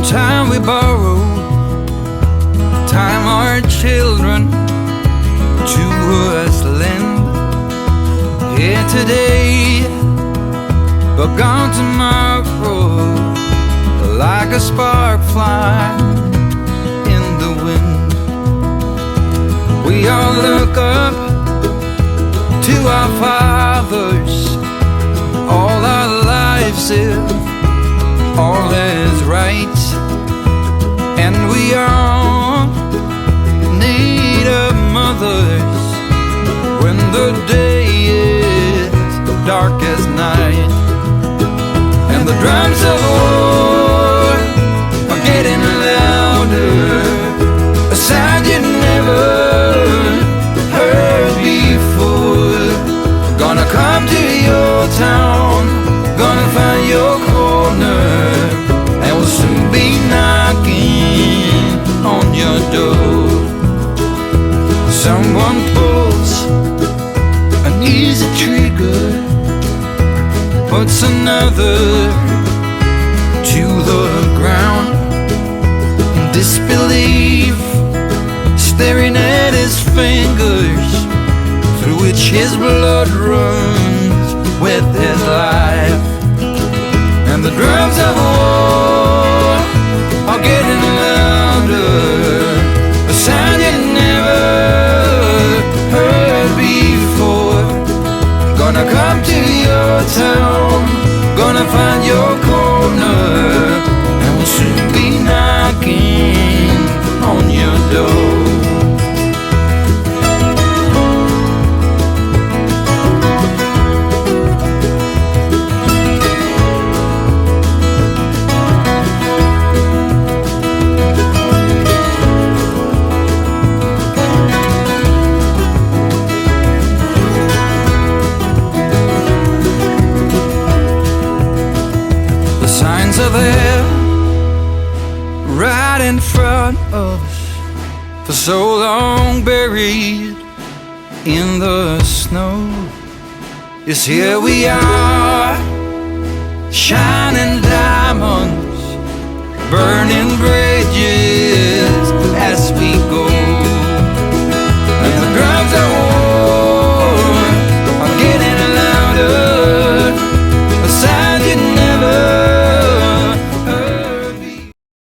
time we borrow, time our children to us lend. Here today, but gone tomorrow, like a spark flying in the wind. We all look up to our fathers, all our lives if all is right, and we all need our mothers when the day is dark as night. And the drums of war are getting louder, a sound you never heard before. Gonna come to your town, gonna find your corner, and we'll soon be knocking on your door. Someone pulls an easy trigger, puts another to the ground. In disbelief, staring at his fingers, through which his blood runs with his life. And the drums of war are getting louder, a sound you never heard before. Gonna come to your town, gonna find your corner, and we'll soon be knocking on your door. Are there right in front of us, for so long buried in the snow. Yes, here we are, shining diamonds, burning bright.